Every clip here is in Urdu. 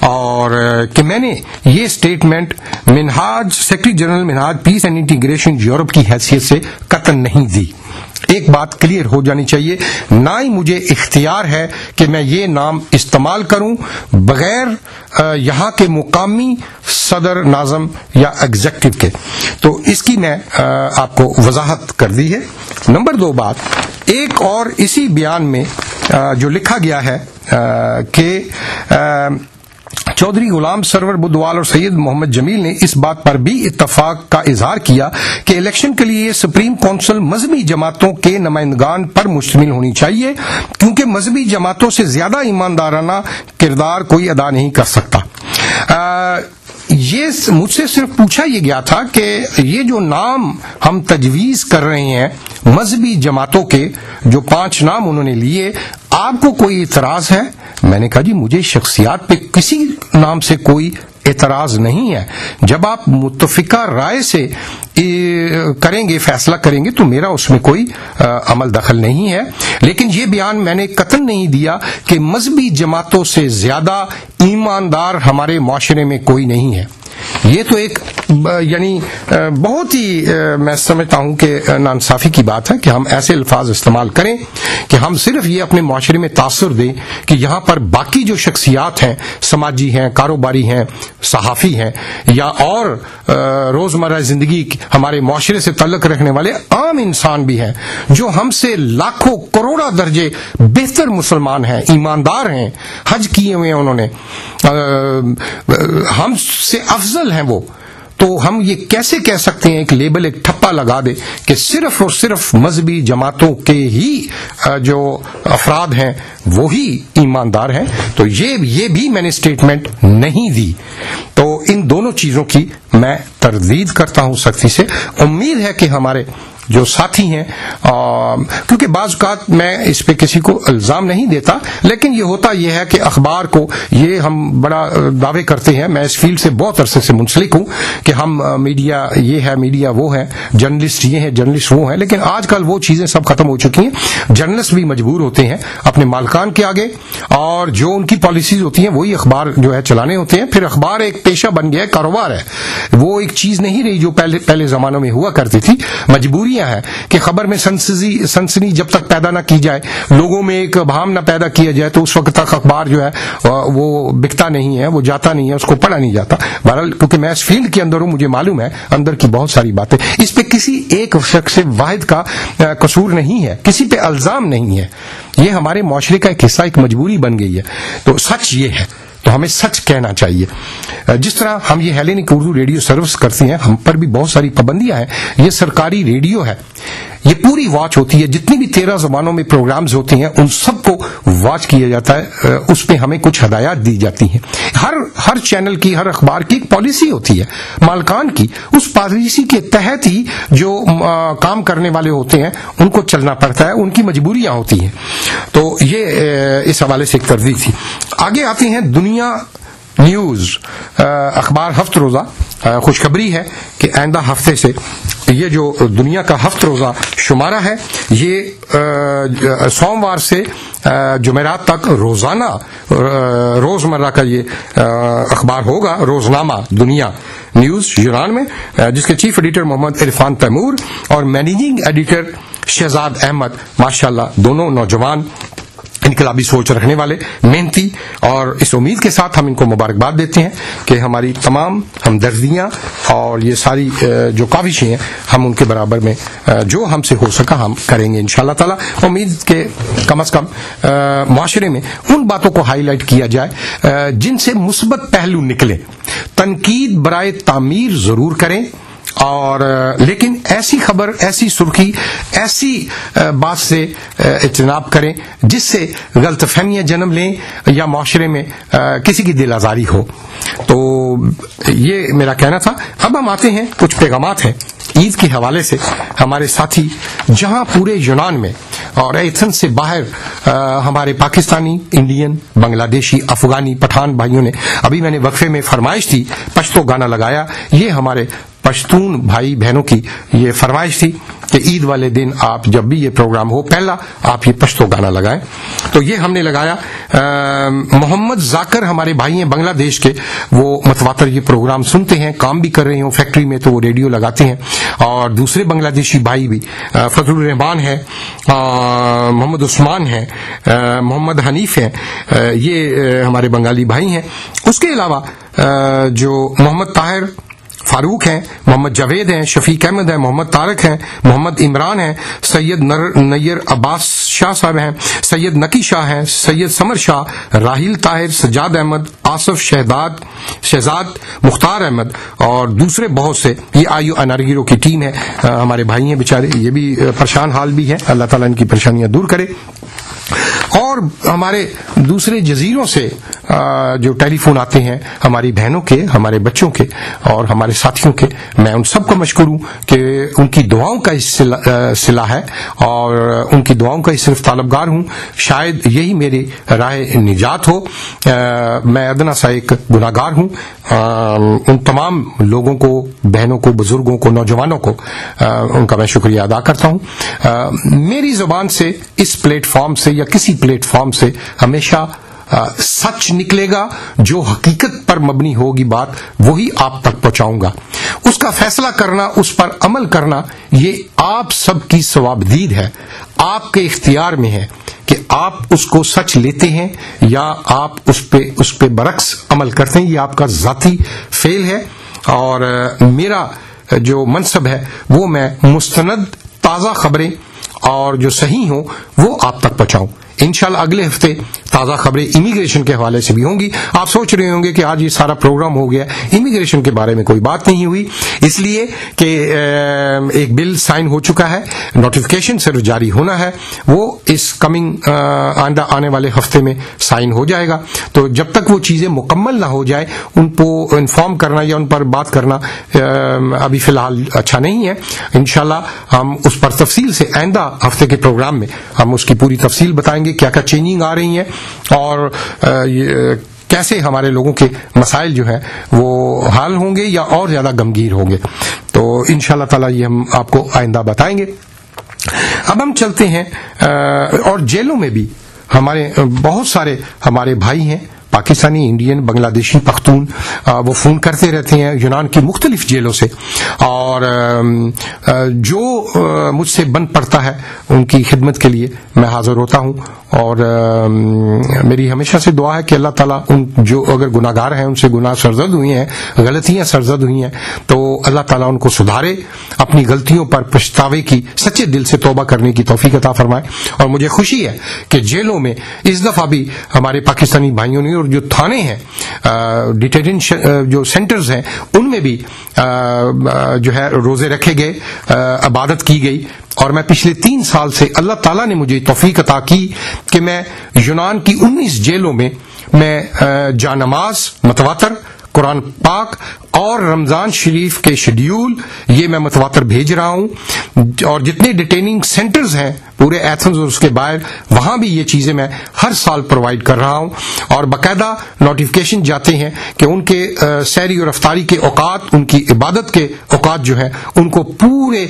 اور کہ میں نے یہ statement Minhaj secretary general Minhaj piece and integration Europe کی حیثیت سے قطعاً نہیں دی. ایک بات کلیئر ہو جانی چاہیے، نہ ہی مجھے اختیار ہے کہ میں یہ نام استعمال کروں بغیر یہاں کے مقامی صدر ناظم یا ایگزیکٹو کے. تو اس کی میں آپ کو وضاحت کر دی ہے. نمبر 2 بات، ایک اور اسی بیان میں جو لکھا گیا ہے کہ چودھری غلام سرور بدوال اور سید محمد جمیل نے اس بات پر بھی اتفاق کا اظہار کیا کہ الیکشن کے لیے سپریم کونسل مذہبی جماعتوں کے نمائندگان پر مشتمل ہونی چاہیے، کیونکہ مذہبی جماعتوں سے زیادہ ایماندارانہ کردار کوئی ادا نہیں کر سکتا. یہ مجھ سے صرف پوچھا یہ گیا تھا کہ یہ جو نام ہم تجویز کر رہے ہیں مذہبی جماعتوں کے، جو 5 نام انہوں نے لیے، آپ کو کوئی اعتراض ہے؟ میں نے کہا جی مجھے شخصیات پہ کسی نام سے کوئی اعتراض نہیں ہے. جب آپ متفقہ رائے سے کریں گے، فیصلہ کریں گے، تو میرا اس میں کوئی عمل دخل نہیں ہے. لیکن یہ بیان میں نے قطعاً نہیں دیا کہ مذہبی جماعتوں سے زیادہ ایماندار ہمارے معاشرے میں کوئی نہیں ہے. یہ تو ایک یعنی بہت ہی میں سمجھتا ہوں کہ ناانصافی کی بات ہے کہ ہم ایسے الفاظ استعمال کریں کہ ہم صرف یہ اپنے معاشرے میں تاثر دیں کہ یہاں پر باقی جو شخصیات ہیں، سماجی ہیں، کاروباری ہیں، صحافی ہیں، یا اور روزمرہ زندگی ہمارے معاشرے سے تعلق رکھنے والے عام انسان بھی ہیں، جو ہم سے لاکھوں کروڑوں درجے بہتر مسلمان ہیں، ایماندار ہیں، حج کیے ہوئے ہیں انہوں نے، ہم سے افضل ہیں وہ. تو ہم یہ کیسے کہہ سکتے ہیں، ایک لیبل، ایک ٹھپا لگا دے کہ صرف اور صرف مذہبی جماعتوں کے ہی جو افراد ہیں وہی ایماندار ہیں؟ تو یہ بھی میں نے اسٹیٹمنٹ نہیں دی. تو ان دونوں چیزوں کی میں تردید کرتا ہوں سختی سے. امید ہے کہ ہمارے جو ساتھی ہیں، کیونکہ بعض اوقات میں اس پہ کسی کو الزام نہیں دیتا، لیکن یہ ہوتا یہ ہے کہ اخبار کو یہ ہم بڑا دعوے کرتے ہیں. میں اس فیلڈ سے بہت عرصے سے منسلک ہوں کہ ہم میڈیا یہ ہے، میڈیا وہ ہے، جرنلسٹ یہ ہیں، جرنلسٹ وہ ہیں، لیکن آج کل وہ چیزیں سب ختم ہو چکی ہیں. جرنلسٹ بھی مجبور ہوتے ہیں اپنے مالکان کے آگے، اور جو ان کی پالیسیز ہوتی ہیں وہی اخبار جو ہے چلانے ہوتے ہیں. پھر اخبار ایک پیشہ بن گیا ہے، کاروبار ہے، وہ ایک چیز نہیں رہی جو پہلے زمانوں میں ہوا کرتی تھی. مجبوریاں ہے کہ خبر میں سنسنی جب تک پیدا نہ کی جائے، لوگوں میں ایک ابہام نہ پیدا کیا جائے، تو اس وقت تک اخبار جو ہے وہ بکتا نہیں ہے، وہ جاتا نہیں ہے، اس کو پڑھا نہیں جاتا. بہرحال کیونکہ میں اس فیلڈ کے اندر ہوں، مجھے معلوم ہے اندر کی بہت ساری باتیں. اس پہ کسی ایک شخص واحد کا قصور نہیں ہے، کسی پہ الزام نہیں ہے. یہ ہمارے معاشرے کا ایک حصہ، ایک مجبوری بن گئی ہے. تو سچ یہ ہے، تو ہمیں سچ کہنا چاہیے. جس طرح ہم یہ ہیلینک اردو ریڈیو سروس کرتے ہیں، ہم پر بھی بہت ساری پابندیاں ہیں. یہ سرکاری ریڈیو ہے، یہ پوری واچ ہوتی ہے. جتنی بھی 13 زبانوں میں پروگرامز ہوتے ہیں ان سب کو واچ کیا جاتا ہے. اس پہ ہمیں کچھ ہدایات دی جاتی ہیں. ہر چینل کی، ہر اخبار کی ایک پالیسی ہوتی ہے مالکان کی. اس پالیسی کے تحت ہی جو کام کرنے والے ہوتے ہیں ان کو چلنا پڑتا ہے، ان کی مجبوریاں ہوتی ہیں. تو یہ اس حوالے سے ایک تردید تھی. آگے آتی ہیں دنیا نیوز اخبار ہفت روزہ. خوشخبری ہے کہ آئندہ ہفتے سے یہ جو دنیا کا ہفت روزہ شمارہ ہے، یہ سوموار سے جمعرات تک روزانہ روزمرہ کا یہ اخبار ہوگا. روزنامہ دنیا نیوز یونان میں، جس کے چیف ایڈیٹر محمد عرفان تیمور اور مینیجنگ ایڈیٹر شہزاد احمد، ماشاءاللہ دونوں نوجوان، انقلابی سوچ رکھنے والے، محنتی. اور اس امید کے ساتھ ہم ان کو مبارکباد دیتے ہیں کہ ہماری تمام ہمدردیاں اور یہ ساری جو کاوشیں ہیں ہم ان کے برابر میں جو ہم سے ہو سکا ہم کریں گے انشاءاللہ تعالی. امید کہ کم از کم معاشرے میں ان باتوں کو ہائی لائٹ کیا جائے جن سے مثبت پہلو نکلے. تنقید برائے تعمیر ضرور کریں، اور لیکن ایسی خبر، ایسی سرخی، ایسی بات سے اجتناب کریں جس سے غلط فہمیاں جنم لیں یا معاشرے میں کسی کی دل آزاری ہو. تو یہ میرا کہنا تھا. اب ہم آتے ہیں، کچھ پیغامات ہیں عید کے حوالے سے. ہمارے ساتھی جہاں پورے یونان میں اور ایتھنز سے باہر ہمارے پاکستانی، انڈین، بنگلہ دیشی، افغانی، پٹھان بھائیوں نے، ابھی میں نے وقفے میں فرمائش تھی، پشتو گانا لگایا. یہ ہمارے پشتون بھائی بہنوں کی یہ فرمائش تھی کہ عید والے دن آپ جب بھی یہ پروگرام ہو پہلا آپ یہ پشتو گانا لگائیں. تو یہ ہم نے لگایا. محمد ذاکر ہمارے بھائی ہیں بنگلہ دیش کے, وہ متواتر یہ پروگرام سنتے ہیں, کام بھی کر رہے ہوں فیکٹری میں تو وہ ریڈیو لگاتے ہیں. اور دوسرے بنگلہ دیشی بھائی بھی فضل الرحمان ہے, محمد عثمان ہے, محمد حنیف ہیں, یہ ہمارے بنگالی بھائی ہیں. اس کے علاوہ جو محمد طاہر فاروق ہیں, محمد جاوید ہیں, شفیق احمد ہیں, محمد طارق ہیں, محمد عمران ہیں, سید نیر عباس شاہ صاحب ہیں, سید نقی شاہ ہیں, سید سمر شاہ, راہیل طاہر, سجاد احمد, آصف شہزاد, مختار احمد اور دوسرے بہت سے. یہ آئیو انارگیرو کی ٹیم ہے, ہمارے بھائی ہیں بیچارے, یہ بھی پریشان حال بھی ہے, اللہ تعالیٰ ان کی پریشانیاں دور کرے. اور ہمارے دوسرے جزیروں سے جو ٹیلی فون آتے ہیں ہماری بہنوں کے, ہمارے بچوں کے اور ہمارے ساتھیوں کے, میں ان سب کو مشکور ہوں کہ ان کی دعاؤں کا صلہ ہے اور ان کی دعاؤں کا ہی صرف طالبگار ہوں. شاید یہی میری راہ نجات ہو. میں ادنا سا ایک گناہگار ہوں. ان تمام لوگوں کو, بہنوں کو, بزرگوں کو, نوجوانوں کو ان کا میں شکریہ ادا کرتا ہوں. میری زبان سے, اس پلیٹ فارم سے یا کسی پلیٹ فارم سے ہمیشہ سچ نکلے گا. جو حقیقت پر مبنی ہوگی بات وہی آپ تک پہنچاؤں گا. اس کا فیصلہ کرنا, اس پر عمل کرنا, یہ آپ سب کی ثوابدید ہے. آپ کے اختیار میں ہے کہ آپ اس کو سچ لیتے ہیں یا آپ اس پہ برعکس عمل کرتے ہیں. یہ آپ کا ذاتی فعل ہے اور میرا جو منصب ہے وہ میں مستند تازہ خبریں اور جو صحیح ہوں وہ آپ تک پہنچاؤں. انشاءاللہ اگلے ہفتے تازہ خبریں امیگریشن کے حوالے سے بھی ہوں گی. آپ سوچ رہے ہوں گے کہ آج یہ سارا پروگرام ہو گیا, امیگریشن کے بارے میں کوئی بات نہیں ہوئی, اس لیے کہ ایک بل سائن ہو چکا ہے, نوٹیفیکیشن صرف جاری ہونا ہے, وہ اس کمنگ آنے والے ہفتے میں سائن ہو جائے گا. تو جب تک وہ چیزیں مکمل نہ ہو جائے ان کو انفارم کرنا یا ان پر بات کرنا ابھی فی الحال اچھا نہیں ہے. انشاءاللہ ہم اس پر تفصیل سے آئندہ ہفتے کے پروگرام میں ہم اس کی پوری تفصیل بتائیں گے, کیا کیا چینجنگ آ رہی ہیں اور کیسے ہمارے لوگوں کے مسائل جو ہیں وہ حل ہوں گے یا اور زیادہ غمگیر ہوں گے. تو انشاءاللہ تعالی یہ ہم آپ کو آئندہ بتائیں گے. اب ہم چلتے ہیں, اور جیلوں میں بھی ہمارے بہت سارے ہمارے بھائی ہیں, پاکستانی, انڈین, بنگلہ دیشی, پختون, وہ فون کرتے رہتے ہیں یونان کی مختلف جیلوں سے, اور جو مجھ سے بن پڑتا ہے ان کی خدمت کے لیے میں حاضر ہوتا ہوں. اور میری ہمیشہ سے دعا ہے کہ اللہ تعالیٰ ان جو اگر گناہگار ہیں, ان سے گناہ سرزد ہوئے ہیں, غلطیاں سرزد ہوئی ہیں, تو اللہ تعالیٰ ان کو سدھارے, اپنی غلطیوں پر پچھتاوے کی, سچے دل سے توبہ کرنے کی توفیق عطا فرمائے. اور مجھے خوشی ہے کہ جیلوں میں اس دفعہ بھی ہمارے پاکستانی بھائیوں نے, اور جو تھانے ہیں, ڈیٹینشن جو سینٹرز ہیں, ان میں بھی جو ہے روزے رکھے گئے, عبادت کی گئی. اور میں پچھلے 3 سال سے اللہ تعالیٰ نے مجھے توفیق عطا کی کہ میں یونان کی 19 جیلوں میں جانماز متواتر, قرآن پاک اور رمضان شریف کے شیڈیول یہ میں متواتر بھیج رہا ہوں. اور جتنے ڈیٹیننگ سینٹرز ہیں پورے ایتھنز اور اس کے باہر, وہاں بھی یہ چیزیں میں ہر سال پرووائڈ کر رہا ہوں. اور باقاعدہ نوٹیفیکیشن جاتے ہیں کہ ان کے سحری اور افطاری کے اوقات, ان کی عبادت کے اوقات جو ہیں ان کو پورے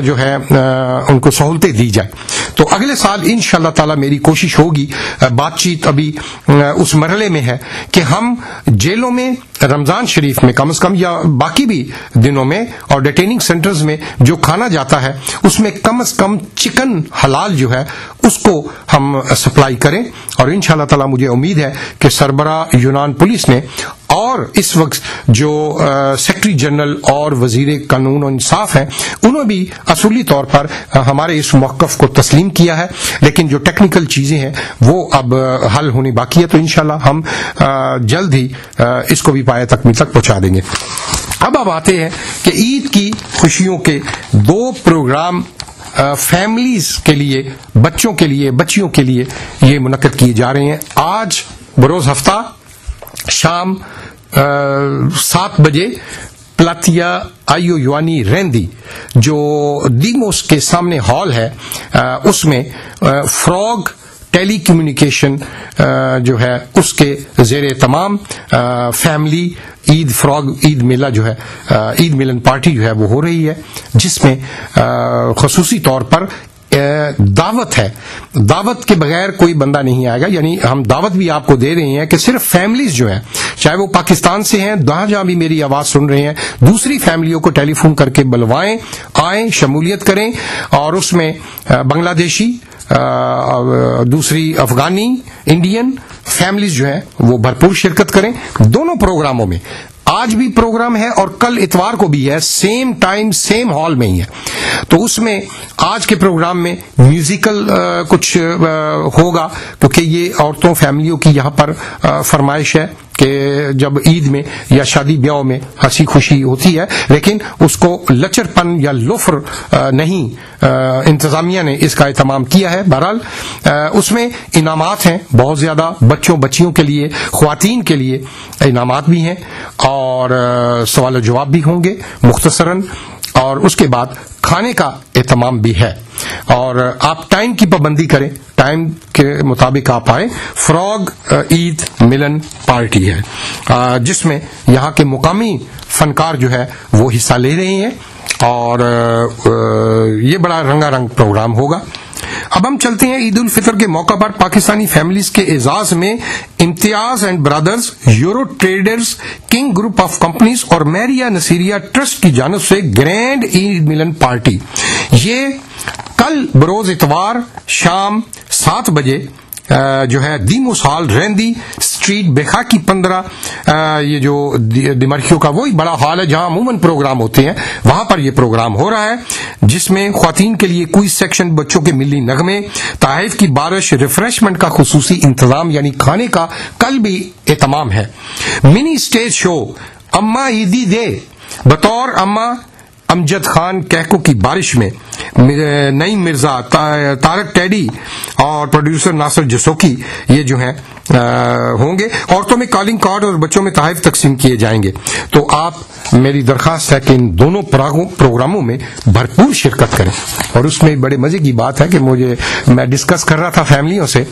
جو ہے ان کو سہولتیں دی جائیں. تو اگلے سال انشاءاللہ تعالی میری کوشش ہوگی, بات چیت ابھی اس مرحلے میں ہے کہ ہم جیلوں میں رمضان شریف میں کم از کم یا باقی بھی دنوں میں اور ڈیٹیننگ سینٹرز میں جو کھانا جاتا ہے اس میں کم از کم چکن حلال جو ہے اس کو ہم سپلائی کریں. اور انشاءاللہ تعالی مجھے امید ہے کہ سربراہ یونان پولیس نے اور اس وقت جو سیکرٹری جنرل اور وزیر قانون و انصاف ہیں انہوں نے بھی اصولی طور پر ہمارے اس موقف کو تسلیم کیا ہے, لیکن جو ٹیکنیکل چیزیں ہیں وہ اب حل ہونی باقی ہے. تو انشاءاللہ ہم جلد ہی اس کو بھی پایہ تکمیل تک پہنچا دیں گے. اب آتے ہیں کہ عید کی خوشیوں کے 2 پروگرام فیملیز کے لیے, بچوں کے لیے, بچیوں کے لیے یہ منعقد کیے جا رہے ہیں. آج بروز ہفتہ شام 7 بجے پلاتیا آئیو یوانی رہندی جو دیموس کے سامنے ہال ہے اس میں فراگ ٹیلی کمیونیکیشن جو ہے اس کے زیر تمام فیملی عید فراغ عید میلہ جو ہے عید ملن پارٹی جو ہے وہ ہو رہی ہے، جس میں خصوصی طور پر دعوت ہے. دعوت کے بغیر کوئی بندہ نہیں آئے گا، یعنی ہم دعوت بھی آپ کو دے رہے ہیں کہ صرف فیملیز جو ہیں، چاہے وہ پاکستان سے ہیں، جہاں بھی میری آواز سن رہے ہیں، دوسری فیملیوں کو ٹیلی فون کر کے بلوائیں، آئیں، شمولیت کریں، اور اس میں بنگلہ دیشی، دوسری افغانی، انڈین فیملیز جو ہیں وہ بھرپور شرکت کریں دونوں پروگراموں میں. آج بھی پروگرام ہے اور کل اتوار کو بھی ہے، سیم ٹائم سیم ہال میں ہی ہے. تو اس میں آج کے پروگرام میں میوزیکل کچھ ہوگا، کیونکہ یہ عورتوں فیملیوں کی یہاں پر فرمائش ہے کہ جب عید میں یا شادی بیاہ میں ہنسی خوشی ہوتی ہے، لیکن اس کو لچر پن یا لفر نہیں، انتظامیہ نے اس کا اہتمام کیا ہے. بہرحال اس میں انعامات ہیں بہت زیادہ، بچیوں کے لیے، خواتین کے لیے انعامات بھی ہیں، اور سوال و جواب بھی ہوں گے مختصراً، اور اس کے بعد کھانے کا اہتمام بھی ہے. اور آپ ٹائم کی پابندی کریں، ٹائم کے مطابق آپ آئیں. فراغ عید ملن پارٹی ہے جس میں یہاں کے مقامی فنکار جو ہے وہ حصہ لے رہے ہیں، اور یہ بڑا رنگا رنگ پروگرام ہوگا. اب ہم چلتے ہیں عید الفطر کے موقع پر پاکستانی فیملیز کے اعزاز میں امتیاز and brothers, euro traders, king group of companies اور میریا نصیریہ ٹرسٹ کی جانب سے گرینڈ عید ملن پارٹی. یہ کل بروز اتوار شام 7 بجے جو ہے دیموس ہال، رہندی اسٹریٹ، بیخاکی 15، یہ جو دمرخیوں کا وہی بڑا ہال ہے جہاں عموماً پروگرام ہوتے ہیں، وہاں پر یہ پروگرام ہو رہا ہے، جس میں خواتین کے لیے کوئی سیکشن، بچوں کے ملی نغمے، تحائف کی بارش، ریفریشمنٹ کا خصوصی انتظام یعنی کھانے کا کل بھی اہتمام ہے. منی اسٹیج شو اماں عیدی دے بطور اماں امجد خان کہکو کی بارش میں نعیم مرزا، طارق ٹیڈی اور پروڈیوسر ناصر جسوکی یہ جو ہیں ہوں گے. عورتوں میں کالنگ کارڈ اور بچوں میں تحائف تقسیم کیے جائیں گے. تو آپ میری درخواست ہے کہ ان دونوں پروگراموں میں بھرپور شرکت کریں. اور اس میں بڑے مزے کی بات ہے کہ میں ڈسکس کر رہا تھا فیملیوں سے،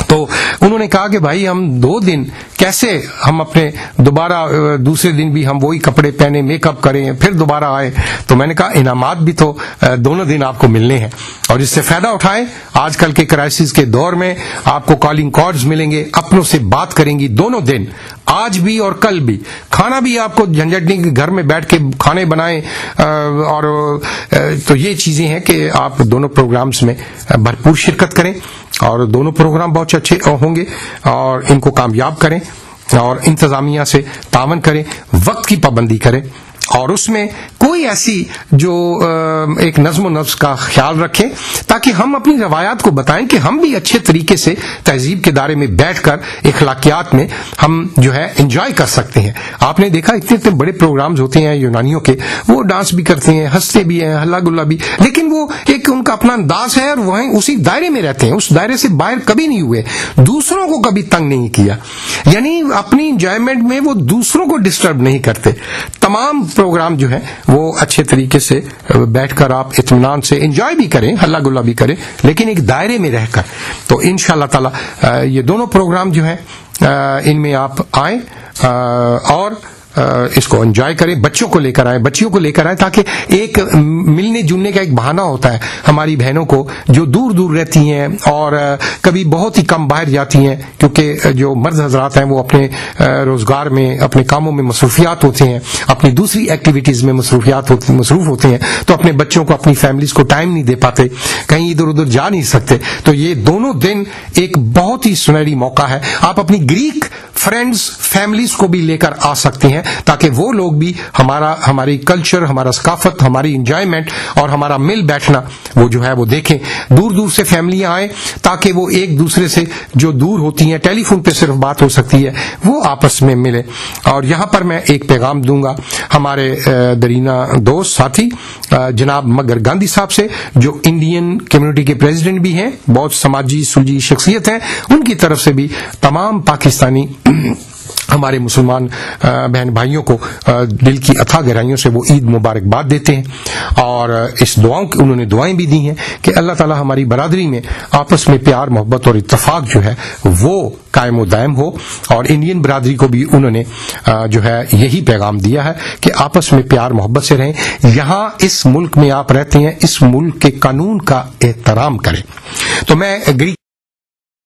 تو انہوں نے کہا کہ بھائی ہم 2 دن کیسے ہم اپنے دوبارہ دوسرے دن بھی ہم وہی کپڑے پہنے، میک اپ کریں، پھر دوبارہ آئے. تو میں نے کہا انعامات بھی تو دونوں دن آپ کو ملنے ہیں، اور اس سے فائدہ اٹھائیں. آج کل کے کرائسس کے دور میں آپ کو کالنگ کارڈز ملیں گے، اپنوں سے بات کریں گی دونوں دن، آج بھی اور کل بھی. کھانا بھی آپ کو جھنجھٹ نہیں کہ گھر میں بیٹھ کے کھانے بنائیں، اور تو یہ چیزیں ہیں کہ آپ دونوں پروگرامز میں بھرپور شرکت کریں، اور دونوں پروگرام بہت اچھے ہوں گے، اور ان کو کامیاب کریں، اور انتظامیہ سے تعاون کریں، وقت کی پابندی کریں، اور اس میں کوئی ایسی جو ایک نظم و نسق کا خیال رکھیں تاکہ ہم اپنی روایات کو بتائیں کہ ہم بھی اچھے طریقے سے تہذیب کے دائرے میں بیٹھ کر اخلاقیات میں ہم جو ہے انجوائے کر سکتے ہیں. آپ نے دیکھا اتنے بڑے پروگرامز ہوتے ہیں یونانیوں کے، وہ ڈانس بھی کرتے ہیں، ہنستے بھی ہیں، ہلا گلا بھی، لیکن وہ ایک ان کا اپنا انداز ہے، اور وہ اسی دائرے میں رہتے ہیں، اس دائرے سے باہر کبھی نہیں ہوئے، دوسروں کو کبھی تنگ نہیں کیا، یعنی اپنی انجوائمنٹ میں وہ دوسروں کو ڈسٹرب نہیں کرتے. تمام پروگرام جو ہے وہ اچھے طریقے سے بیٹھ کر آپ اطمینان سے انجوائے بھی کریں، ہلا گلا بھی کریں، لیکن ایک دائرے میں رہ کر. تو انشاءاللہ تعالی یہ دونوں پروگرام جو ہیں ان میں آپ آئیں اور اس کو انجوائے کریں. بچوں کو لے کر آئیں، بچیوں کو لے کر آئیں، تاکہ ایک ملنے جلنے کا ایک بہانہ ہوتا ہے ہماری بہنوں کو جو دور دور رہتی ہیں اور کبھی بہت ہی کم باہر جاتی ہیں، کیونکہ جو مرد حضرات ہیں وہ اپنے روزگار میں، اپنے کاموں میں مصروفیات ہوتے ہیں، اپنی دوسری ایکٹیویٹیز میں مصروف ہوتے ہیں، تو اپنے بچوں کو، اپنی فیملیز کو ٹائم نہیں دے پاتے، کہیں ادھر ادھر جا نہیں سکتے. تو یہ دونوں دن ایک بہت ہی سنہری موقع ہے. آپ اپنی گریک فرینڈز، فیملیز کو بھی لے کر آ سکتے ہیں، تاکہ وہ لوگ بھی ہماری کلچر، ہمارا ثقافت، ہماری انجوائمنٹ اور ہمارا مل بیٹھنا وہ جو ہے وہ دیکھیں. دور دور سے فیملیاں آئیں تاکہ وہ ایک دوسرے سے جو دور ہوتی ہیں، ٹیلی فون پہ صرف بات ہو سکتی ہے، وہ آپس میں ملے. اور یہاں پر میں ایک پیغام دوں گا ہمارے درینہ دوست ساتھی جناب مگر گاندھی صاحب سے، جو انڈین کمیونٹی کے پریزیڈنٹ بھی ہیں، بہت سماجی سلجھی شخصیت ہیں. ان کی طرف سے بھی تمام پاکستانی ہمارے مسلمان بہن بھائیوں کو دل کی اتھا گہرائیوں سے وہ عید مبارکباد دیتے ہیں، اور اس دعاؤں کی انہوں نے دعائیں بھی دی ہیں کہ اللہ تعالی ہماری برادری میں آپس میں پیار محبت اور اتفاق جو ہے وہ قائم و دائم ہو. اور انڈین برادری کو بھی انہوں نے جو ہے یہی پیغام دیا ہے کہ آپس میں پیار محبت سے رہیں. یہاں اس ملک میں آپ رہتے ہیں، اس ملک کے قانون کا احترام کریں. تو میں